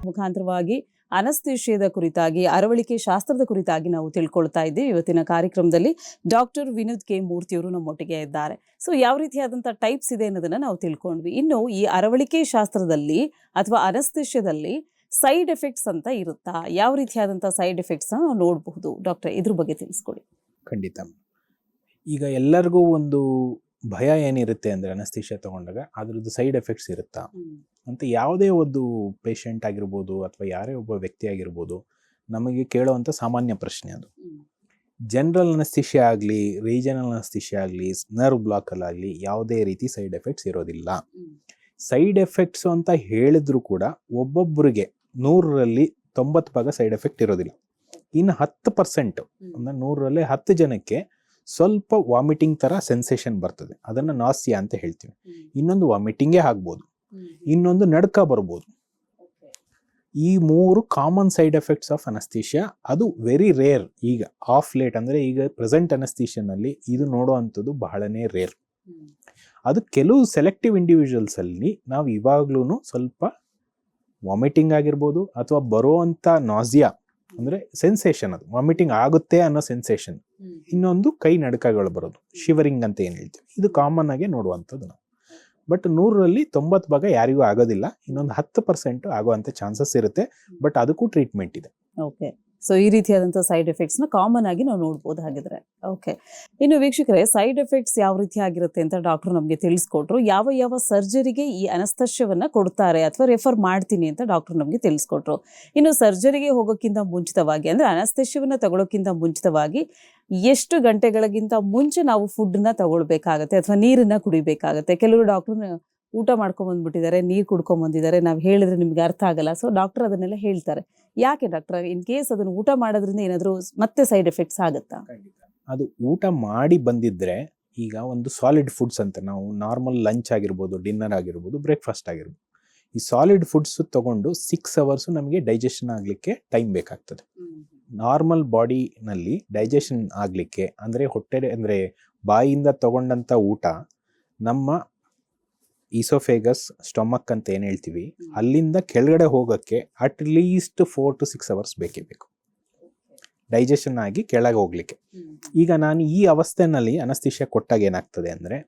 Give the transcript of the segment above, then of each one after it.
ಮುಖಾಂತರವಾಗಿ ಅನಸ್ತೇಷಿಯಾದ ಕುರಿತಾಗಿ, ಅರವಳಿಕೆ ಶಾಸ್ತ್ರದ ಕುರಿತಾಗಿ ನಾವು ತಿಳ್ಕೊಳ್ತಾ ಇದ್ದೀವಿ. ಇವತ್ತಿನ ಕಾರ್ಯಕ್ರಮದಲ್ಲಿ ಡಾಕ್ಟರ್ ವಿನೋದ್ ಕೆ ಮೂರ್ತಿಯವರು ನಮ್ಮೊಟ್ಟಿಗೆ ಇದ್ದಾರೆ. ಸೊ ಯಾವ ರೀತಿಯಾದಂಥ ಟೈಪ್ಸ್ ಇದೆ ಅನ್ನೋದನ್ನ ನಾವು ತಿಳ್ಕೊಂಡ್ವಿ. ಇನ್ನು ಈ ಅರವಳಿಕೆ ಶಾಸ್ತ್ರದಲ್ಲಿ ಅಥವಾ ಅನಸ್ತೇಷಿಯಾದಲ್ಲಿ ಸೈಡ್ ಎಫೆಕ್ಟ್ಸ್ ಅಂತ ಇರುತ್ತಾ? ಯಾವ ರೀತಿಯಾದಂಥ ಸೈಡ್ ಎಫೆಕ್ಟ್ಸ್ ನಾವು ನೋಡಬಹುದು ಡಾಕ್ಟರ್, ಇದ್ರ ಬಗ್ಗೆ ತಿಳಿಸ್ಕೊಡಿ. ಖಂಡಿತ. ಈಗ ಎಲ್ಲರಿಗೂ ಒಂದು ಭಯ ಏನಿರುತ್ತೆ ಅಂದರೆ ಅನಸ್ತೇಷಿಯಾ ತಗೊಂಡಾಗ ಅದ್ರದ್ದು ಸೈಡ್ ಎಫೆಕ್ಟ್ಸ್ ಇರುತ್ತಾ ಅಂತ ಯಾವುದೇ ಒಂದು ಪೇಷಂಟ್ ಆಗಿರ್ಬೋದು ಅಥವಾ ಯಾರೇ ಒಬ್ಬ ವ್ಯಕ್ತಿ ಆಗಿರ್ಬೋದು ನಮಗೆ ಕೇಳುವಂಥ ಸಾಮಾನ್ಯ ಪ್ರಶ್ನೆ ಅದು. ಜನರಲ್ ಅನಸ್ತೇಷಿಯಾ ಆಗಲಿ, ರೀಜನಲ್ ಅನಸ್ತೇಷಿಯಾ ಆಗಲಿ, ನರ್ವ್ ಬ್ಲಾಕಲ್ಲಾಗಲಿ ಯಾವುದೇ ರೀತಿ ಸೈಡ್ ಎಫೆಕ್ಟ್ಸ್ ಇರೋದಿಲ್ಲ. ಸೈಡ್ ಎಫೆಕ್ಟ್ಸ್ ಅಂತ ಹೇಳಿದ್ರು ಕೂಡ ಒಬ್ಬೊಬ್ಬರಿಗೆ 100ರಲ್ಲಿ 90 ಭಾಗ ಸೈಡ್ ಎಫೆಕ್ಟ್ ಇರೋದಿಲ್ಲ. ಇನ್ನು 10% ಅಂದರೆ 100ರಲ್ಲಿ 10 ಜನಕ್ಕೆ ಸ್ವಲ್ಪ ವಾಮಿಟಿಂಗ್ ಥರ ಸೆನ್ಸೇಷನ್ ಬರ್ತದೆ, ಅದನ್ನು ನಾಸಿಯಾ ಅಂತ ಹೇಳ್ತೀವಿ. ಇನ್ನೊಂದು ವಾಮಿಟಿಂಗೇ ಆಗ್ಬೋದು, ಇನ್ನೊಂದು ನಡ್ಕ ಬರ್ಬೋದು. ಈ 3 common side effects of anaesthesia. ಅದು ವೆರಿ ರೇರ್. ಈಗ ಆಫ್ ಲೇಟ್ ಅಂದರೆ ಈಗ ಪ್ರೆಸೆಂಟ್ ಅನಸ್ತೇಷಿಯಾನಲ್ಲಿ ಇದು ನೋಡುವಂಥದ್ದು ಬಹಳನೇ ರೇರ್. ಅದು ಕೆಲವು ಸೆಲೆಕ್ಟಿವ್ ಇಂಡಿವಿಜುವಲ್ಸಲ್ಲಿ ನಾವು ಇವಾಗ್ಲೂ ಸ್ವಲ್ಪ ವಾಮಿಟಿಂಗ್ ಆಗಿರ್ಬೋದು ಅಥವಾ ಬರುವಂಥ ನಾಸಿಯಾ ಅಂದರೆ ಸೆನ್ಸೇಷನ್, ಅದು ವಾಮಿಟಿಂಗ್ ಆಗುತ್ತೆ ಅನ್ನೋ ಸೆನ್ಸೇಷನ್. ಇನ್ನೊಂದು ಕೈ ನಡುಕಗಳು ಬರೋದು, ಶಿವರಿಂಗ್ ಅಂತ ಏನು ಹೇಳ್ತೀವಿ, ಇದು ಕಾಮನ್ ಆಗಿ ನೋಡುವಂಥದ್ದು ನಾವು. ಬಟ್ 100ರಲ್ಲಿ 90 ಭಾಗ ಯಾರಿಗೂ ಆಗೋದಿಲ್ಲ. ಇನ್ನೊಂದು 10% ಆಗುವಂಥ ಚಾನ್ಸಸ್ ಇರುತ್ತೆ. ಬಟ್ ಅದಕ್ಕೂ ಟ್ರೀಟ್ಮೆಂಟ್ ಇದೆ. ಓಕೆ, ಸೊ ಈ ರೀತಿಯಾದಂಥ ಸೈಡ್ ಎಫೆಕ್ಟ್ಸ್ನ ಕಾಮನ್ ಆಗಿ ನಾವು ನೋಡ್ಬೋದು ಹಾಗಿದ್ರೆ. ಓಕೆ, ಇನ್ನು ವೀಕ್ಷಕರೇ, ಸೈಡ್ ಎಫೆಕ್ಟ್ಸ್ ಯಾವ ರೀತಿ ಆಗಿರುತ್ತೆ ಅಂತ ಡಾಕ್ಟರ್ ನಮಗೆ ತಿಳಿಸ್ಕೊಟ್ರು. ಯಾವ ಯಾವ ಸರ್ಜರಿಗೆ ಈ ಅನಸ್ತೇಷಿಯಾವನ್ನ ಕೊಡ್ತಾರೆ ಅಥವಾ ರೆಫರ್ ಮಾಡ್ತೀನಿ ಅಂತ ಡಾಕ್ಟರ್ ನಮಗೆ ತಿಳಿಸ್ಕೊಟ್ರು. ಇನ್ನು ಸರ್ಜರಿಗೆ ಹೋಗೋಕ್ಕಿಂತ ಮುಂಚಿತವಾಗಿ ಅಂದರೆ ಅನಸ್ತೇಷಿಯಾವನ್ನ ತಗೊಳ್ಳೋಕ್ಕಿಂತ ಮುಂಚಿತವಾಗಿ ಎಷ್ಟು ಗಂಟೆಗಳಿಗಿಂತ ಮುಂಚೆ ನಾವು ಫುಡ್ನ ತಗೊಳ್ಬೇಕಾಗತ್ತೆ ಅಥವಾ ನೀರನ್ನ ಕುಡಿಬೇಕಾಗತ್ತೆ? ಕೆಲವರು ಡಾಕ್ಟರ್ ಊಟ ಮಾಡ್ಕೊಂಬಂದ್ಬಿಟ್ಟಿದ್ದಾರೆ, ನೀರು ಕುಡ್ಕೊಂಬಂದಿದ್ದಾರೆ, ನಾವು ಹೇಳಿದ್ರೆ ನಿಮ್ಗೆ ಅರ್ಥ ಆಗಲ್ಲ. ಸೊ ಡಾಕ್ಟರ್ ಅದನ್ನೆಲ್ಲ ಹೇಳ್ತಾರೆ. ಯಾಕೆ ಡಾಕ್ಟರ್, ಇನ್ ಕೇಸ್ ಅದನ್ನು ಊಟ ಮಾಡೋದ್ರಿಂದ ಏನಾದರೂ ಮತ್ತೆ ಸೈಡ್ ಎಫೆಕ್ಟ್ಸ್ ಆಗುತ್ತಾ? ಅದು ಊಟ ಮಾಡಿ ಬಂದಿದ್ರೆ, ಈಗ ಒಂದು ಸಾಲಿಡ್ ಫುಡ್ಸ್ ಅಂತ ನಾವು ನಾರ್ಮಲ್ ಲಂಚ್ ಆಗಿರ್ಬೋದು, ಡಿನ್ನರ್ ಆಗಿರ್ಬೋದು, ಬ್ರೇಕ್ಫಾಸ್ಟ್ ಆಗಿರ್ಬೋದು, ಈ ಸಾಲಿಡ್ ಫುಡ್ಸ್ ತಗೊಂಡು 6 ಅವರ್ಸು ನಮಗೆ ಡೈಜೆಷನ್ ಆಗಲಿಕ್ಕೆ ಟೈಮ್ ಬೇಕಾಗ್ತದೆ. ನಾರ್ಮಲ್ ಬಾಡಿನಲ್ಲಿ ಡೈಜೆಷನ್ ಆಗಲಿಕ್ಕೆ ಅಂದರೆ ಹೊಟ್ಟೆ ಅಂದರೆ ಬಾಯಿಯಿಂದ ತಗೊಂಡಂಥ ಊಟ ನಮ್ಮ ಈಸೋಫೇಗಸ್, ಸ್ಟೊಮಕ್ ಅಂತ ಏನು ಹೇಳ್ತೀವಿ, ಅಲ್ಲಿಂದ ಕೆಳಗಡೆ ಹೋಗೋಕ್ಕೆ ಅಟ್ಲೀಸ್ಟ್ 4 to 6 ಅವರ್ಸ್ ಬೇಕೇ ಬೇಕು ಡೈಜೆಷನ್ ಆಗಿ ಕೆಳಗೆ ಹೋಗ್ಲಿಕ್ಕೆ. ಈಗ ನಾನು ಈ ಅವಸ್ಥೆನಲ್ಲಿ ಅನಸ್ತೇಷಿಯಾ ಕೊಟ್ಟಾಗ ಏನಾಗ್ತದೆ ಅಂದರೆ,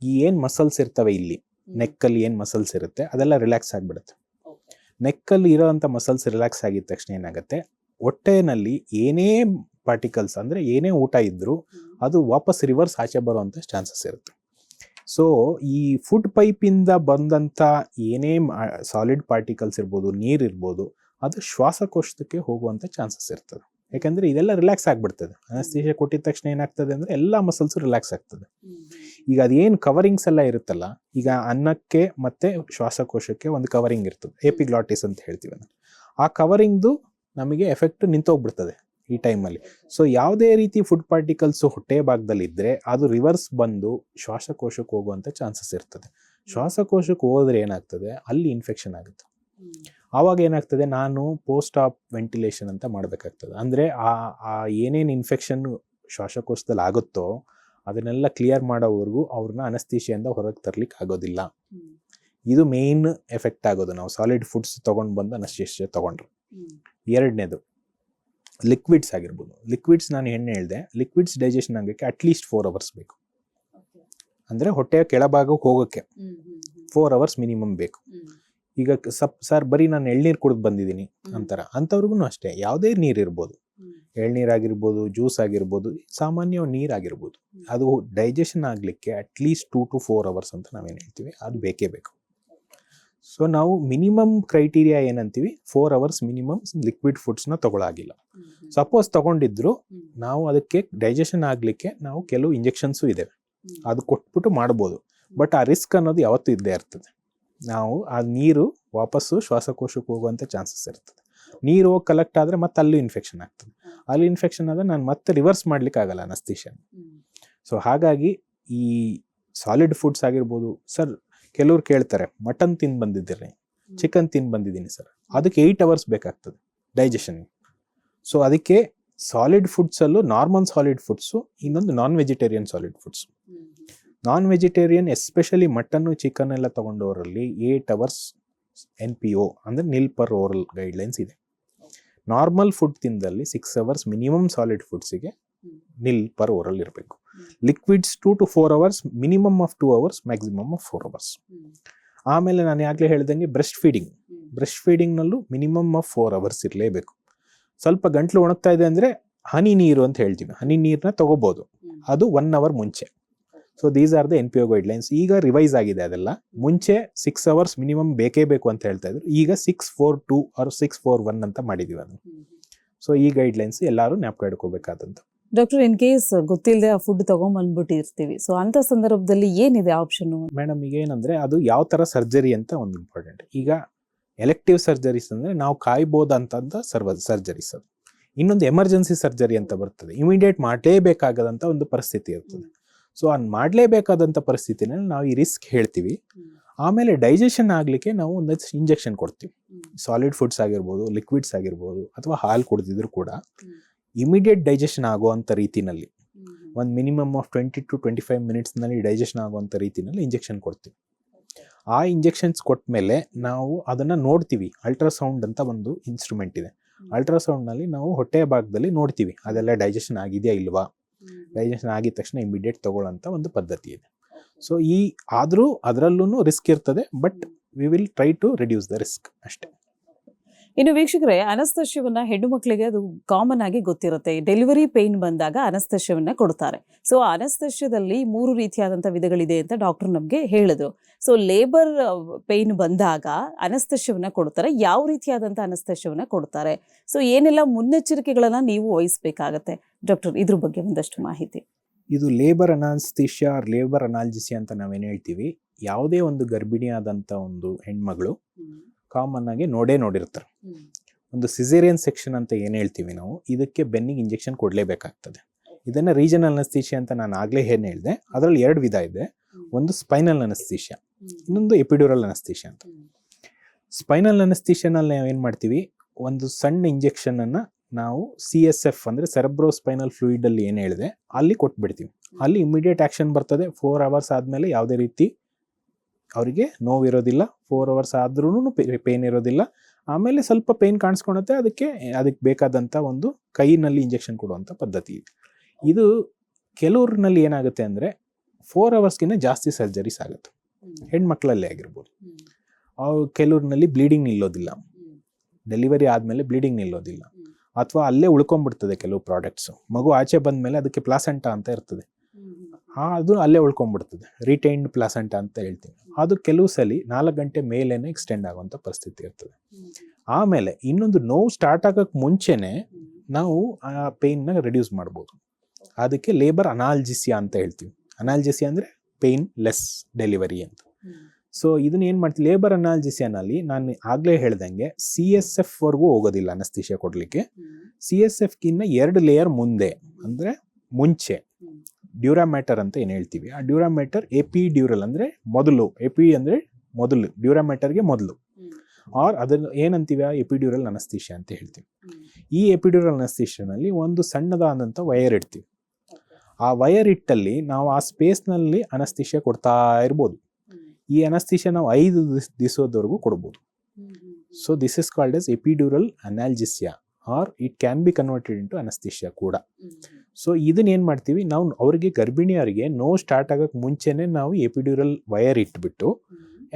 ಈ ಏನು ಮಸಲ್ಸ್ ಇರ್ತವೆ ಇಲ್ಲಿ ನೆಕ್ಕಲ್ಲಿ ಏನು ಮಸಲ್ಸ್ ಇರುತ್ತೆ ಅದೆಲ್ಲ ರಿಲ್ಯಾಕ್ಸ್ ಆಗಿಬಿಡುತ್ತೆ. ನೆಕ್ಕಲ್ಲಿ ಇರೋವಂಥ ಮಸಲ್ಸ್ ರಿಲ್ಯಾಕ್ಸ್ ಆಗಿದ ತಕ್ಷಣ ಏನಾಗುತ್ತೆ, ಹೊಟ್ಟೆನಲ್ಲಿ ಏನೇ ಪಾರ್ಟಿಕಲ್ಸ್ ಅಂದರೆ ಏನೇ ಊಟ ಇದ್ದರೂ ಅದು ವಾಪಸ್ ರಿವರ್ಸ್ ಆಚೆ ಬರುವಂಥ ಚಾನ್ಸಸ್ ಇರುತ್ತೆ. ಸೊ ಈ ಫುಡ್ ಪೈಪಿಂದ ಬಂದಂಥ ಏನೇ ಸಾಲಿಡ್ ಪಾರ್ಟಿಕಲ್ಸ್ ಇರ್ಬೋದು, ನೀರಿರ್ಬೋದು, ಅದು ಶ್ವಾಸಕೋಶಕ್ಕೆ ಹೋಗುವಂಥ ಚಾನ್ಸಸ್ ಇರ್ತದೆ. ಯಾಕಂದರೆ ಇದೆಲ್ಲ ರಿಲ್ಯಾಕ್ಸ್ ಆಗಿಬಿಡ್ತದೆ. ಅನಸ್ತೇಷಿಯಾ ಕೊಟ್ಟಿದ ತಕ್ಷಣ ಏನಾಗ್ತದೆ ಅಂದರೆ ಎಲ್ಲ ಮಸಲ್ಸು ರಿಲ್ಯಾಕ್ಸ್ ಆಗ್ತದೆ. ಈಗ ಅದೇನು ಕವರಿಂಗ್ಸ್ ಎಲ್ಲ ಇರುತ್ತಲ್ಲ, ಈಗ ಅನ್ನಕ್ಕೆ ಮತ್ತು ಶ್ವಾಸಕೋಶಕ್ಕೆ ಒಂದು ಕವರಿಂಗ್ ಇರ್ತದೆ, ಎಪಿಗ್ಲಾಟಿಸ್ ಅಂತ ಹೇಳ್ತೀವಿ ನಾವು. ಆ ಕವರಿಂಗ್ದು ನಮಗೆ ಎಫೆಕ್ಟ್ ನಿಂತೋಗ್ಬಿಡ್ತದೆ ಈ ಟೈಮಲ್ಲಿ. ಸೊ ಯಾವುದೇ ರೀತಿ ಫುಡ್ ಪಾರ್ಟಿಕಲ್ಸು ಹೊಟ್ಟೆ ಭಾಗದಲ್ಲಿ ಇದ್ದರೆ ಅದು ರಿವರ್ಸ್ ಬಂದು ಶ್ವಾಸಕೋಶಕ್ಕೆ ಹೋಗುವಂಥ ಚಾನ್ಸಸ್ ಇರ್ತದೆ. ಶ್ವಾಸಕೋಶಕ್ಕೆ ಹೋದ್ರೆ ಏನಾಗ್ತದೆ, ಅಲ್ಲಿ ಇನ್ಫೆಕ್ಷನ್ ಆಗುತ್ತೆ. ಆವಾಗ ಏನಾಗ್ತದೆ, ನಾನು ಪೋಸ್ಟ್ ಆಪ್ ವೆಂಟಿಲೇಷನ್ ಅಂತ ಮಾಡಬೇಕಾಗ್ತದೆ. ಅಂದರೆ ಆ ಏನೇನು ಇನ್ಫೆಕ್ಷನ್ ಶ್ವಾಸಕೋಶದಲ್ಲಿ ಆಗುತ್ತೋ ಅದನ್ನೆಲ್ಲ ಕ್ಲಿಯರ್ ಮಾಡೋವರೆಗೂ ಅವ್ರನ್ನ ಅನಸ್ತೇಷಿಯಿಂದ ಹೊರಗೆ ತರಲಿಕ್ಕೆ ಆಗೋದಿಲ್ಲ. ಇದು ಮೇನ್ ಎಫೆಕ್ಟ್ ಆಗೋದು ನಾವು ಸಾಲಿಡ್ ಫುಡ್ಸ್ ತೊಗೊಂಡು ಬಂದು ಅನಸ್ತೇಷಿಯಾ ತೊಗೊಂಡ್ರೆ. ಎರಡನೇದು ಲಿಕ್ವಿಡ್ಸ್ ಆಗಿರ್ಬೋದು. ಲಿಕ್ವಿಡ್ಸ್ ನಾನು ಹೇಳಿದೆ, ಲಿಕ್ವಿಡ್ಸ್ ಡೈಜೆಷನ್ ಆಗೋಕ್ಕೆ ಅಟ್ಲೀಸ್ಟ್ 4 ಅವರ್ಸ್ ಬೇಕು. ಅಂದರೆ ಹೊಟ್ಟೆಯ ಕೆಳಭಾಗಕ್ಕೆ ಹೋಗೋಕ್ಕೆ 4 ಅವರ್ಸ್ ಮಿನಿಮಮ್ ಬೇಕು. ಈಗ ಸರ್ ಬರೀ ನಾನು ಎಳ್ನೀರು ಕುಡಿದು ಬಂದಿದ್ದೀನಿ ಅಂಥವ್ರಿಗೂ ಅಷ್ಟೇ, ಯಾವುದೇ ನೀರು ಇರ್ಬೋದು, ಎಳ್ನೀರಾಗಿರ್ಬೋದು, ಜ್ಯೂಸ್ ಆಗಿರ್ಬೋದು, ಸಾಮಾನ್ಯ ನೀರಾಗಿರ್ಬೋದು, ಅದು ಡೈಜೆಷನ್ ಆಗಲಿಕ್ಕೆ ಅಟ್ಲೀಸ್ಟ್ 2 to 4 ಅವರ್ಸ್ ಅಂತ ನಾವೇನು ಹೇಳ್ತೀವಿ, ಅದು ಬೇಕೇ ಬೇಕು. ಸೊ ನಾವು ಮಿನಿಮಮ್ ಕ್ರೈಟೀರಿಯಾ ಏನಂತೀವಿ, 4 ಅವರ್ಸ್ ಮಿನಿಮಮ್ ಲಿಕ್ವಿಡ್ ಫುಡ್ಸ್ನ ತಗೊಳ್ಳಾಗಿಲ್ಲ. ಸಪೋಸ್ ತಗೊಂಡಿದ್ರು ನಾವು ಅದಕ್ಕೆ ಡೈಜೆಷನ್ ಆಗಲಿಕ್ಕೆ ನಾವು ಕೆಲವು ಇಂಜೆಕ್ಷನ್ಸು ಇದೆ, ಅದು ಕೊಟ್ಬಿಟ್ಟು ಮಾಡ್ಬೋದು. ಬಟ್ ಆ ರಿಸ್ಕ್ ಅನ್ನೋದು ಯಾವತ್ತೂ ಇದ್ದೇ ಇರ್ತದೆ. ನಾವು ಆ ನೀರು ವಾಪಸ್ಸು ಶ್ವಾಸಕೋಶಕ್ಕೆ ಹೋಗುವಂಥ ಚಾನ್ಸಸ್ ಇರ್ತದೆ. ನೀರು ಹೋಗಿ ಕಲೆಕ್ಟ್ ಆದರೆ ಮತ್ತೆ ಅಲ್ಲೂ ಇನ್ಫೆಕ್ಷನ್ ಆಗ್ತದೆ. ಅಲ್ಲಿ ಇನ್ಫೆಕ್ಷನ್ ಆದರೆ ನಾನು ಮತ್ತೆ ರಿವರ್ಸ್ ಮಾಡ್ಲಿಕ್ಕೆ ಆಗಲ್ಲ ಅನಸ್ತೇಷಿಯಾ. ಸೊ ಹಾಗಾಗಿ ಈ ಸಾಲಿಡ್ ಫುಡ್ಸ್ ಆಗಿರ್ಬೋದು. ಸರ್ ಕೆಲವ್ರು ಕೇಳ್ತಾರೆ, ಮಟನ್ ತಿಂದು ಬಂದಿದ್ದೀರಿ, ಚಿಕನ್ ತಿಂದು ಬಂದಿದ್ದೀನಿ ಸರ್, ಅದಕ್ಕೆ 8 ಅವರ್ಸ್ ಬೇಕಾಗ್ತದೆ ಡೈಜೆಷನ್ಗೆ. ಸೊ ಅದಕ್ಕೆ ಸಾಲಿಡ್ ಫುಡ್ಸಲ್ಲೂ ನಾರ್ಮಲ್ ಸಾಲಿಡ್ ಫುಡ್ಸು, ಇನ್ನೊಂದು non vegetarian solid foods. Non vegetarian especially mutton chicken ಎಲ್ಲ ತೊಗೊಂಡವರಲ್ಲಿ 8 ಅವರ್ಸ್ NPO ಅಂದರೆ ನಿಲ್ ಪರ್ ಓರಲ್ ಗೈಡ್ಲೈನ್ಸ್ ಇದೆ. ನಾರ್ಮಲ್ ಫುಡ್ ತಿಂದಲ್ಲಿ 6 ಅವರ್ಸ್ ಮಿನಿಮಮ್ ಸಾಲಿಡ್ ಫುಡ್ಸಿಗೆ ನಿಲ್ ಪರ್ ಓರಲ್ ಇರಬೇಕು. Liquids 2 to 4 hours, minimum of 2 hours, maximum of 4 hours. ಆಮೇಲೆ ನಾನು ಆಗಲೇ ಹೇಳ್ದಂಗೆ ಬ್ರೆಸ್ಟ್ ಫೀಡಿಂಗ್ನಲ್ಲೂ ಮಿನಿಮಮ್ ಆಫ್ 4 ಅವರ್ಸ್ ಇರಲೇಬೇಕು. ಸ್ವಲ್ಪ ಗಂಟ್ಲು ಒಣಗ್ತಾ ಇದೆ ಅಂದರೆ ಹನಿ ನೀರು ಅಂತ ಹೇಳ್ತೀವಿ, ಹನಿ ನೀರನ್ನ ತಗೋಬಹುದು, ಅದು 1 ಅವರ್ ಮುಂಚೆ. So these are the NPO guidelines. ಈಗ ರಿವೈಸ್ ಆಗಿದೆ ಅದೆಲ್ಲ. ಮುಂಚೆ 6 ಅವರ್ಸ್ ಮಿನಿಮಮ್ ಬೇಕೇ ಬೇಕು ಅಂತ ಹೇಳ್ತಾ ಇದ್ರು, ಈಗ 6-4-2 ಆರ್ 6-4-1 ಅಂತ ಮಾಡಿದೀವಿ ಅದನ್ನು. ಸೊ ಈ ಗೈಡ್ಲೈನ್ಸ್ ಎಲ್ಲರೂ ಜ್ಞಾಪಕ ಇಟ್ಕೋಬೇಕಾದಂತ. ಡಾಕ್ಟರ್, ಇನ್ ಕೇಸ್ ಗೊತ್ತಿಲ್ಲದೆ ಆ ಫುಡ್ ತಗೊಂಡ್ಬಂದ್ಬಿಟ್ಟಿರ್ತೀವಿ, ಸೊ ಅಂತ ಸಂದರ್ಭದಲ್ಲಿ ಏನಿದೆ ಆಪ್ಷನ್? ಮೇಡಮ್, ಈಗ ಏನಂದ್ರೆ ಅದು ಯಾವ ತರ ಸರ್ಜರಿ ಅಂತ ಒಂದು ಇಂಪಾರ್ಟೆಂಟ್. ಈಗ ಎಲೆಕ್ಟಿವ್ ಸರ್ಜರೀಸ್ ಅಂದ್ರೆ ನಾವು ಕಾಯ್ಬೋದಂತ ಸರ್ಜರೀಸ್. ಅದು ಇನ್ನೊಂದು ಎಮರ್ಜೆನ್ಸಿ ಸರ್ಜರಿ ಅಂತ ಬರ್ತದೆ, ಇಮಿಡಿಯೇಟ್ ಮಾಡಲೇಬೇಕಾಗದಂತ ಒಂದು ಪರಿಸ್ಥಿತಿ ಇರ್ತದೆ. ಸೊ ಅದು ಮಾಡಲೇಬೇಕಾದಂಥ ಪರಿಸ್ಥಿತಿನಲ್ಲಿ ನಾವು ಈ ರಿಸ್ಕ್ ಹೇಳ್ತೀವಿ. ಆಮೇಲೆ ಡೈಜೆಷನ್ ಆಗಲಿಕ್ಕೆ ನಾವು ಒಂದು ಇಂಜೆಕ್ಷನ್ ಕೊಡ್ತೀವಿ. ಸಾಲಿಡ್ ಫುಡ್ಸ್ ಆಗಿರ್ಬೋದು, ಲಿಕ್ವಿಡ್ಸ್ ಆಗಿರ್ಬೋದು, ಅಥವಾ ಹಾಲು ಕುಡಿದಿದ್ರು ಕೂಡ ಇಮಿಡಿಯೇಟ್ ಡೈಜೆಷನ್ ಆಗುವಂಥ ರೀತಿನಲ್ಲಿ ಒಂದು ಮಿನಿಮಮ್ ಆಫ್ 20 to 25 ಮಿನಿಟ್ಸ್ನಲ್ಲಿ ಡೈಜೆಷನ್ ಆಗುವಂಥ ರೀತಿನಲ್ಲಿ ಇಂಜೆಕ್ಷನ್ ಕೊಡ್ತೀವಿ. ಆ ಇಂಜೆಕ್ಷನ್ಸ್ ಕೊಟ್ಟ ಮೇಲೆ ನಾವು ಅದನ್ನು ನೋಡ್ತೀವಿ. ಅಲ್ಟ್ರಾಸೌಂಡ್ ಅಂತ ಒಂದು ಇನ್ಸ್ಟ್ರೂಮೆಂಟ್ ಇದೆ. ಅಲ್ಟ್ರಾಸೌಂಡ್ನಲ್ಲಿ ನಾವು ಹೊಟ್ಟೆಯ ಭಾಗದಲ್ಲಿ ನೋಡ್ತೀವಿ ಅದೆಲ್ಲ ಡೈಜೆಷನ್ ಆಗಿದೆಯಾ ಇಲ್ವಾ. ಡೈಜೆಷನ್ ಆಗಿದ ತಕ್ಷಣ ಇಮಿಡಿಯೇಟ್ ತಗೊಳ್ಳೋಂಥ ಒಂದು ಪದ್ಧತಿ ಇದೆ. ಸೊ ಆದರೂ ಅದರಲ್ಲೂ ರಿಸ್ಕ್ ಇರ್ತದೆ, but we will try to reduce the risk ಅಷ್ಟೇ. ಇನ್ನು ವೀಕ್ಷಕರೇ, ಅನಸ್ತೇಶಿಯವನ್ನ ಹೆಣ್ಣು ಮಕ್ಕಳಿಗೆ ಅದು ಕಾಮನ್ ಆಗಿ ಗೊತ್ತಿರುತ್ತೆ. ಡೆಲಿವರಿ ಪೇನ್ ಬಂದಾಗ ಅನಸ್ತೇಶಿಯವನ್ನ ಕೊಡ್ತಾರೆ. ಸೊ ಅನಸ್ತೇಶಿಯದಲ್ಲಿ 3 ರೀತಿಯಾದಂಥ ವಿಧಗಳಿದೆ ಅಂತ ಡಾಕ್ಟರ್ ನಮಗೆ ಹೇಳಿದ್ರು. ಸೊ ಲೇಬರ್ ಪೇನ್ ಬಂದಾಗ ಅನಸ್ತೇಶಿಯವನ್ನ ಕೊಡ್ತಾರೆ. ಯಾವ ರೀತಿಯಾದಂಥ ಅನಸ್ತೇಶಿಯವನ್ನ ಕೊಡ್ತಾರೆ? ಸೊ ಏನೆಲ್ಲ ಮುನ್ನೆಚ್ಚರಿಕೆಗಳನ್ನ ನೀವು ವಹಿಸಬೇಕಾಗತ್ತೆ ಡಾಕ್ಟರ್, ಇದ್ರ ಬಗ್ಗೆ ಒಂದಷ್ಟು ಮಾಹಿತಿ. ಇದು ಲೇಬರ್ ಅನಾಸ್ಥಿಷಿಯಾ, ಲೇಬರ್ ಅನಾಲ್ಜಿಸಿಯಾ ಅಂತ ನಾವೇನು ಹೇಳ್ತೀವಿ. ಯಾವುದೇ ಒಂದು ಗರ್ಭಿಣಿಯಾದಂಥ ಒಂದು ಹೆಣ್ಮಗಳು ಕಾಮನ್ ಆಗಿ ನೋಡಿರ್ತಾರೆ. ಒಂದು ಸಿಸೇರಿಯನ್ ಸೆಕ್ಷನ್ ಅಂತ ಏನು ಹೇಳ್ತೀವಿ ನಾವು, ಇದಕ್ಕೆ ಬೆನ್ನಿಗೆ ಇಂಜೆಕ್ಷನ್ ಕೊಡಲೇಬೇಕಾಗ್ತದೆ. ಇದನ್ನ ರೀಜನಲ್ ಅನಸ್ಥೀಷಿಯಾ ಅಂತ ನಾನು ಆಗಲೇ ಏನು ಹೇಳಿದೆ. ಅದರಲ್ಲಿ 2 ವಿಧ ಇದೆ. ಒಂದು ಸ್ಪೈನಲ್ ಅನಸ್ಥೀಷಿಯಾ, ಇನ್ನೊಂದು ಎಪಿಡ್ಯೂರಲ್ ಅನಸ್ಥೀಷಿಯಾ ಅಂತ. ಸ್ಪೈನಲ್ ಅನಸ್ಥೀಷಿಯಾನಲ್ಲಿ ನಾವು ಏನು ಮಾಡ್ತೀವಿ, ಒಂದು ಸಣ್ಣ ಇಂಜೆಕ್ಷನ್ ಅನ್ನ ನಾವು CSF ಅಂದರೆ ಸೆರೆಬ್ರೋ ಸ್ಪೈನಲ್ ಫ್ಲೂಯಿಡ್ ಅಲ್ಲಿ ಏನು ಹೇಳಿದೆ ಅಲ್ಲಿ ಕೊಟ್ಬಿಡ್ತೀವಿ. ಅಲ್ಲಿ ಇಮಿಡಿಯೇಟ್ ಆಕ್ಷನ್ ಬರ್ತದೆ. 4 ಅವರ್ಸ್ ಆದಮೇಲೆ ಯಾವುದೇ ರೀತಿ ಅವರಿಗೆ ನೋವಿರೋದಿಲ್ಲ. 4 ಅವರ್ಸ್ ಆದ್ರೂ ಪೇನ್ ಇರೋದಿಲ್ಲ. ಆಮೇಲೆ ಸ್ವಲ್ಪ ಪೇನ್ ಕಾಣಿಸ್ಕೊಳುತ್ತೆ, ಅದಕ್ಕೆ ಬೇಕಾದಂಥ ಒಂದು ಕೈನಲ್ಲಿ ಇಂಜೆಕ್ಷನ್ ಕೊಡುವಂಥ ಪದ್ಧತಿ ಇದೆ. ಇದು ಕೆಲವ್ರಲ್ಲಿ ಏನಾಗುತ್ತೆ ಅಂದರೆ 4 ಅವರ್ಸ್ಗಿಂತ ಜಾಸ್ತಿ ಸರ್ಜರೀಸ್ ಆಗುತ್ತೆ, ಹೆಣ್ಮಕ್ಳಲ್ಲೇ ಆಗಿರ್ಬೋದು. ಕೆಲವ್ರಲ್ಲಿ ಬ್ಲೀಡಿಂಗ್ ನಿಲ್ಲೋದಿಲ್ಲ, ಡೆಲಿವರಿ ಆದಮೇಲೆ ಬ್ಲೀಡಿಂಗ್ ನಿಲ್ಲೋದಿಲ್ಲ, ಅಥವಾ ಅಲ್ಲೇ ಉಳ್ಕೊಂಡ್ಬಿಡ್ತದೆ. ಕೆಲವು ಪ್ರಾಡಕ್ಟ್ಸು ಮಗು ಆಚೆ ಬಂದಮೇಲೆ ಅದಕ್ಕೆ ಪ್ಲಾಸೆಂಟಾ ಅಂತ ಇರ್ತದೆ, ಅದು ಅಲ್ಲೇ ಉಳ್ಕೊಂಡ್ಬಿಡ್ತದೆ, ರಿಟೈನ್ಡ್ ಪ್ಲಾಸೆಂಟಾ ಅಂತ ಹೇಳ್ತೀವಿ. ಅದು ಕೆಲವು ಸಲ 4 ಗಂಟೆ ಮೇಲೇನೆ ಎಕ್ಸ್ಟೆಂಡ್ ಆಗುವಂಥ ಪರಿಸ್ಥಿತಿ ಇರ್ತದೆ. ಆಮೇಲೆ ಇನ್ನೊಂದು ನೋವು ಸ್ಟಾರ್ಟ್ ಆಗೋಕ್ಕೆ ಮುಂಚೆನೆ ನಾವು ಆ ಪೇನ್ನ ರಿಡ್ಯೂಸ್ ಮಾಡ್ಬೋದು. ಅದಕ್ಕೆ ಲೇಬರ್ ಅನಾಲ್ಜಿಸಿಯಾ ಅಂತ ಹೇಳ್ತೀವಿ. ಅನಾಲ್ಜಿಸಿಯಾ ಅಂದರೆ ಪೇನ್ ಲೆಸ್ ಡೆಲಿವರಿ ಅಂತ. ಸೊ ಇದನ್ನ ಏನು ಮಾಡ್ತೀವಿ, ಲೇಬರ್ ಅನಾಲ್ಜಿಸಿಯಾನಲ್ಲಿ ನಾನು ಆಗಲೇ ಹೇಳ್ದಂಗೆ CSF ವರೆಗೂ ಹೋಗೋದಿಲ್ಲ ಅನಸ್ಥೀಷಿಯಾ ಕೊಡಲಿಕ್ಕೆ. CSFಗಿನ್ನ 2 ಲೇಯರ್ ಮುಂದೆ ಅಂದರೆ ಮುಂಚೆ ಡ್ಯೂರಾಮ್ಯಾಟರ್ ಅಂತ ಏನು ಹೇಳ್ತೀವಿ. ಆ ಡ್ಯೂರಾಮ್ಯಾಟರ್ ಎಪಿಡ್ಯೂರಲ್ ಅಂದರೆ ಮೊದಲು, ಎಪಿ ಅಂದರೆ ಮೊದಲು, ಡ್ಯೂರಾಮ್ಯಾಟರ್ಗೆ ಮೊದಲು, ಆರ್ ಅದನ್ನು ಏನಂತೀವಿ ಎಪಿಡ್ಯೂರಲ್ ಅನಸ್ಥೀಷಿಯಾ ಅಂತ ಹೇಳ್ತೀವಿ. ಈ ಎಪಿಡ್ಯೂರಲ್ ಅನಸ್ಥೀಷಿಯಾನಲ್ಲಿ ಒಂದು ಸಣ್ಣದಾದಂಥ ವಯರ್ ಇಡ್ತೀವಿ. ಆ ವಯರ್ ಇಟ್ಟಲ್ಲಿ ನಾವು ಆ ಸ್ಪೇಸ್ನಲ್ಲಿ ಅನಸ್ಥೀಷಿಯಾ ಕೊಡ್ತಾ ಇರ್ಬೋದು. ಈ ಅನಸ್ಥೀಷಿಯಾ ನಾವು 5 ದಿವಸದವರೆಗೂ ಕೊಡ್ಬೋದು. So this is called as epidural analgesia, or it can be converted into anaesthesia ಕೂಡ. ಸೊ ಇದನ್ನ ಏನು ಮಾಡ್ತೀವಿ ನಾವು, ಅವರಿಗೆ ಗರ್ಭಿಣಿಯರಿಗೆ ನೋವು ಸ್ಟಾರ್ಟ್ ಆಗೋಕ್ಕೆ ಮುಂಚೆನೇ ನಾವು ಎಪಿಡ್ಯೂರಲ್ ವಯರ್ ಇಟ್ಬಿಟ್ಟು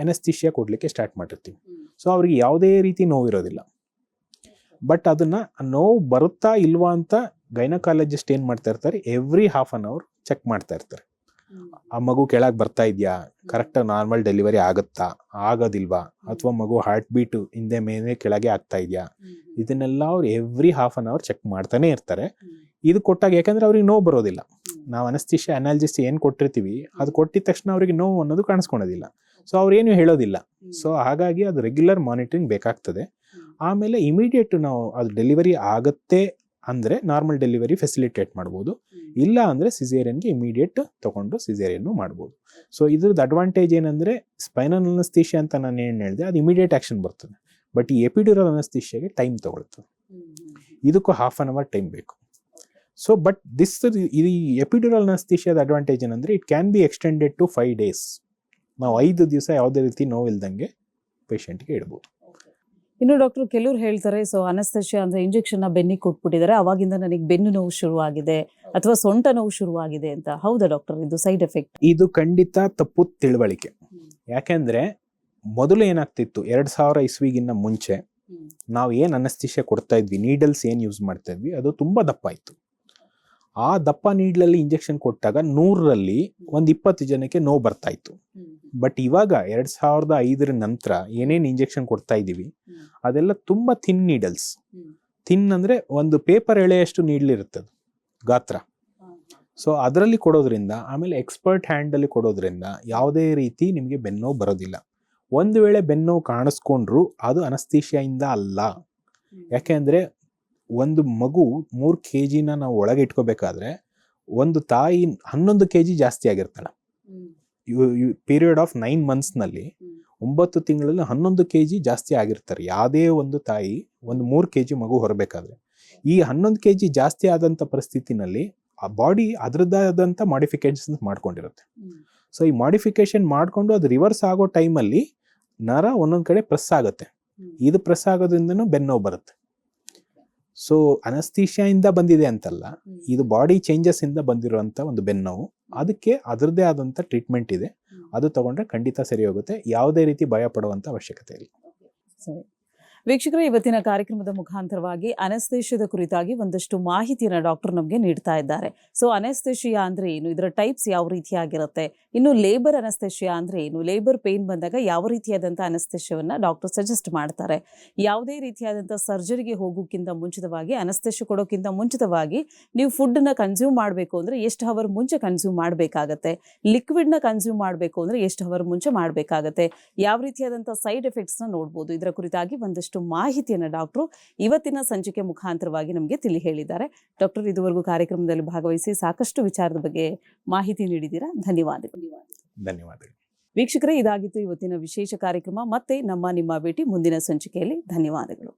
ಅನಸ್ಥೀಷಿಯಾ ಕೊಡಲಿಕ್ಕೆ ಸ್ಟಾರ್ಟ್ ಮಾಡಿರ್ತೀವಿ. ಸೊ ಅವ್ರಿಗೆ ಯಾವುದೇ ರೀತಿ ನೋವಿರೋದಿಲ್ಲ. ಬಟ್ ಅದನ್ನ ನೋವು ಬರುತ್ತಾ ಇಲ್ವಾ ಅಂತ ಗೈನಕಾಲಜಿಸ್ಟ್ ಏನು ಮಾಡ್ತಾ ಇರ್ತಾರೆ, ಎವ್ರಿ ½ an hour ಚೆಕ್ ಮಾಡ್ತಾ ಇರ್ತಾರೆ. ಆ ಮಗು ಕೆಳಗೆ ಬರ್ತಾ ಇದೆಯಾ, ಕರೆಕ್ಟಾಗಿ ನಾರ್ಮಲ್ ಡೆಲಿವರಿ ಆಗುತ್ತಾ, ಆಗೋದಿಲ್ವಾ, ಅಥವಾ ಮಗು ಹಾರ್ಟ್ ಬೀಟು ಹಿಂದೆ ಮೇಲೆ ಕೆಳಗೆ ಆಗ್ತಾ ಇದೆಯಾ, ಇದನ್ನೆಲ್ಲ ಅವ್ರು ಎವ್ರಿ ½ an hour ಚೆಕ್ ಮಾಡ್ತಾನೆ ಇರ್ತಾರೆ. ಇದು ಕೊಟ್ಟಾಗ ಯಾಕಂದ್ರೆ ಅವ್ರಿಗೆ ನೋವು ಬರೋದಿಲ್ಲ. ನಾವು ಅನಸ್ಥೀಷಿಯಾ ಅನಾಲ್ಜಿಸಿಯಾ ಏನು ಕೊಟ್ಟಿರ್ತೀವಿ ಅದು ಕೊಟ್ಟಿದ ತಕ್ಷಣ ಅವ್ರಿಗೆ ನೋವು ಅನ್ನೋದು ಕಾಣಿಸ್ಕೊಳೋದಿಲ್ಲ. ಸೊ ಅವ್ರೇನು ಹೇಳೋದಿಲ್ಲ. ಸೊ ಹಾಗಾಗಿ ಅದು ರೆಗ್ಯುಲರ್ ಮಾನಿಟರಿಂಗ್ ಬೇಕಾಗ್ತದೆ. ಆಮೇಲೆ ಇಮಿಡಿಯೇಟ್ ನಾವು ಅದು ಡೆಲಿವರಿ ಆಗುತ್ತೆ ಅಂದರೆ ನಾರ್ಮಲ್ ಡೆಲಿವರಿ ಫೆಸಿಲಿಟೇಟ್ ಮಾಡ್ಬೋದು. ಇಲ್ಲ ಅಂದರೆ ಸಿಸೇರಿಯನ್ಗೆ ಇಮಿಡಿಯೇಟ್ ತೊಗೊಂಡು ಸಿಸೇರಿಯನ್ನು ಮಾಡ್ಬೋದು. ಸೊ ಇದ್ರದ್ದು ಅಡ್ವಾಂಟೇಜ್ ಏನಂದರೆ ಸ್ಪೈನಲ್ ಅನಸ್ಥೀಷಿಯಾ ಅಂತ ನಾನು ಏನು ಹೇಳಿದೆ ಅದು ಇಮಿಡಿಯೇಟ್ ಆ್ಯಕ್ಷನ್ ಬರ್ತದೆ. ಬಟ್ ಈ ಎಪಿಡ್ಯೂರಲ್ ಅನಸ್ಥೀಷಿಯಾಗೆ ಟೈಮ್ ತೊಗೊಳ್ತದೆ. ಇದಕ್ಕೂ ½ an hour ಟೈಮ್ ಬೇಕು. ಸೊ ಬಟ್ ಇದು ಎಪಿಡ್ಯೂರಲ್ ಅನಸ್ಥೀಷಿಯಾದ ಅಡ್ವಾಂಟೇಜ್ ಏನಂದರೆ it can be extended to 5 days. ನಾವು 5 ದಿವಸ ಯಾವುದೇ ರೀತಿ ನೋವಿಲ್ದಂಗೆ ಪೇಷಂಟ್ಗೆ ಇಡ್ಬೋದು. ಇನ್ನು ಡಾಕ್ಟರ್ ಕೆಲವ್ರು ಹೇಳ್ತಾರೆ, ಸೊ ಅನಸ್ತೇಶಿಯಾ ಅಂದ್ರೆ ಇಂಜೆಕ್ಷನ್ ಬೆನ್ನಿಗೆ ಕೊಟ್ಬಿಟ್ಟಿದ್ದಾರೆ, ಅವಾಗಿಂದ ನನಗೆ ಬೆನ್ನು ನೋವು ಶುರುವಾಗಿದೆ ಅಥವಾ ಸೊಂಟ ನೋವು ಶುರುವಾಗಿದೆ ಅಂತ. ಹೌದಾ ಡಾಕ್ಟರ್ ಇದು ಸೈಡ್ ಎಫೆಕ್ಟ್? ಇದು ಖಂಡಿತ ತಪ್ಪು ತಿಳುವಳಿಕೆ. ಯಾಕೆಂದ್ರೆ ಮೊದಲು ಏನಾಗ್ತಿತ್ತು, 2000 ಇಸ್ವಿಗಿನ್ನ ಮುಂಚೆ ನಾವು ಏನ್ ಅನಸ್ತೇಶಿಯಾ ಕೊಡ್ತಾ ಇದ್ವಿ, ನೀಡಲ್ಸ್ ಏನ್ ಯೂಸ್ ಮಾಡ್ತಾ ಇದ್ವಿ, ಅದು ತುಂಬಾ ದಪ್ಪ ಇತ್ತು. ಆ ದಪ್ಪ ನೀಡ್ಲಲ್ಲಿ ಇಂಜೆಕ್ಷನ್ ಕೊಟ್ಟಾಗ 100ರಲ್ಲಿ ಒಂದು 20 ಜನಕ್ಕೆ ನೋವು ಬರ್ತಾ ಇತ್ತು. ಬಟ್ ಇವಾಗ 2005 ನಂತರ ಏನೇನ್ ಇಂಜೆಕ್ಷನ್ ಕೊಡ್ತಾ ಇದೀವಿ ಅದೆಲ್ಲ ತುಂಬಾ ಥಿನ್ ನೀಡಲ್ಸ್. ಥಿನ್ ಅಂದ್ರೆ ಒಂದು ಪೇಪರ್ ಎಳೆಯಷ್ಟು ನೀಡ್ಲ್ ಇರುತ್ತದೆ ಗಾತ್ರ. ಸೊ ಅದರಲ್ಲಿ ಕೊಡೋದ್ರಿಂದ, ಆಮೇಲೆ ಎಕ್ಸ್ಪರ್ಟ್ ಹ್ಯಾಂಡ್ ಅಲ್ಲಿ ಕೊಡೋದ್ರಿಂದ ಯಾವುದೇ ರೀತಿ ನಿಮಗೆ ಬೆನ್ನೋವು ಬರೋದಿಲ್ಲ. ಒಂದು ವೇಳೆ ಬೆನ್ನೋವು ಕಾಣಿಸ್ಕೊಂಡ್ರು ಅದು ಅನಸ್ತೇಶಿಯಾಯಿಂದ ಅಲ್ಲ. ಯಾಕೆಂದ್ರೆ ಒಂದು ಮಗು 3 kg ನಾವು ಒಳಗೆ ಇಟ್ಕೋಬೇಕಾದ್ರೆ ಒಂದು ತಾಯಿ 11 kg ಜಾಸ್ತಿ ಆಗಿರ್ತಾಳೆ. ಪೀರಿಯಡ್ ಆಫ್ 9 months ನಲ್ಲಿ 9 ತಿಂಗಳಲ್ಲಿ 11 kg ಜಾಸ್ತಿ ಆಗಿರ್ತಾರೆ ಯಾವುದೇ ಒಂದು ತಾಯಿ ಒಂದು 3 kg ಮಗು ಹೊರಬೇಕಾದ್ರೆ. ಈ 11 kg ಜಾಸ್ತಿ ಆದಂತ ಪರಿಸ್ಥಿತಿನಲ್ಲಿ ಆ ಬಾಡಿ ಅದರದ್ದಾದಂತ ಮಾಡಿಫಿಕೇಶನ್ ಮಾಡ್ಕೊಂಡಿರುತ್ತೆ. ಸೊ ಈ ಮಾಡಿಫಿಕೇಶನ್ ಮಾಡ್ಕೊಂಡು ಅದು ರಿವರ್ಸ್ ಆಗೋ ಟೈಮಲ್ಲಿ ನರ ಒಂದೊಂದ್ ಕಡೆ ಪ್ರೆಸ್ ಆಗುತ್ತೆ. ಇದು ಪ್ರೆಸ್ ಆಗೋದ್ರಿಂದನೂ ಬೆನ್ನೋವು ಬರುತ್ತೆ. ಸೊ ಅನಸ್ತೇಶಿಯಾ ಇಂದ ಬಂದಿದೆ ಅಂತಲ್ಲ, ಇದು ಬಾಡಿ ಚೇಂಜಸ್ ಇಂದ ಬಂದಿರುವಂತ ಒಂದು ಬೆನ್ನೋವು. ಅದಕ್ಕೆ ಅದರದೇ ಆದಂತ ಟ್ರೀಟ್ಮೆಂಟ್ ಇದೆ, ಅದು ತಗೊಂಡ್ರೆ ಖಂಡಿತ ಸರಿ ಹೋಗುತ್ತೆ. ಯಾವುದೇ ರೀತಿ ಭಯ ಪಡುವಂತ ಅವಶ್ಯಕತೆ ಇಲ್ಲ. ಸರಿ ವೀಕ್ಷಕರೇ, ಇವತ್ತಿನ ಕಾರ್ಯಕ್ರಮದ ಮುಖಾಂತರವಾಗಿ ಅನಸ್ತೇಶಿಯಾದ ಕುರಿತಾಗಿ ಒಂದಷ್ಟು ಮಾಹಿತಿಯನ್ನು ಡಾಕ್ಟರ್ ನಮಗೆ ನೀಡ್ತಾ ಇದ್ದಾರೆ. ಸೊ ಅನಸ್ತೇಶಿಯಾ ಅಂದ್ರೆ ಏನು, ಇದರ ಟೈಪ್ಸ್ ಯಾವ ರೀತಿಯಾಗಿರುತ್ತೆ, ಇನ್ನು ಲೇಬರ್ ಅನಸ್ತೇಶಿಯಾ ಅಂದ್ರೆ ಏನು, ಲೇಬರ್ ಪೇನ್ ಬಂದಾಗ ಯಾವ ರೀತಿಯಾದಂಥ ಅನಸ್ತೇಶಿಯಾವನ್ನ ಡಾಕ್ಟರ್ ಸಜೆಸ್ಟ್ ಮಾಡ್ತಾರೆ, ಯಾವುದೇ ರೀತಿಯಾದಂಥ ಸರ್ಜರಿಗೆ ಹೋಗೋಕ್ಕಿಂತ ಮುಂಚಿತವಾಗಿ, ಅನಸ್ತೇಶಿಯಾ ಕೊಡೋಕ್ಕಿಂತ ಮುಂಚಿತವಾಗಿ ನೀವು ಫುಡ್ನ ಕನ್ಸ್ಯೂಮ್ ಮಾಡಬೇಕು ಅಂದರೆ ಎಷ್ಟು ಅವರ್ ಮುಂಚೆ ಕನ್ಸ್ಯೂಮ್ ಮಾಡಬೇಕಾಗತ್ತೆ, ಲಿಕ್ವಿಡ್ನ ಕನ್ಸ್ಯೂಮ್ ಮಾಡಬೇಕು ಅಂದರೆ ಎಷ್ಟು ಅವರ್ ಮುಂಚೆ ಮಾಡಬೇಕಾಗತ್ತೆ, ಯಾವ ರೀತಿಯಾದಂಥ ಸೈಡ್ ಎಫೆಕ್ಟ್ಸ್ನ ನೋಡ್ಬೋದು. ಇದರ ಕುರಿತಾಗಿ ಒಂದಷ್ಟು ಮಾಹಿತಿಯನ್ನು ಡಾಕ್ಟ್ರು ಇವತ್ತಿನ ಸಂಚಿಕೆ ಮುಖಾಂತರವಾಗಿ ನಮಗೆ ತಿಳಿ ಹೇಳಿದ್ದಾರೆ. ಡಾಕ್ಟರ್, ಇದುವರೆಗೂ ಕಾರ್ಯಕ್ರಮದಲ್ಲಿ ಭಾಗವಹಿಸಿ ಸಾಕಷ್ಟು ವಿಚಾರದ ಬಗ್ಗೆ ಮಾಹಿತಿ ನೀಡಿದ್ದೀರಾ, ಧನ್ಯವಾದಗಳು. ಧನ್ಯವಾದಗಳು ವೀಕ್ಷಕರೇ, ಇದಾಗಿತ್ತು ಇವತ್ತಿನ ವಿಶೇಷ ಕಾರ್ಯಕ್ರಮ. ಮತ್ತೆ ನಿಮ್ಮ ಭೇಟಿ ಮುಂದಿನ ಸಂಚಿಕೆಯಲ್ಲಿ. ಧನ್ಯವಾದಗಳು.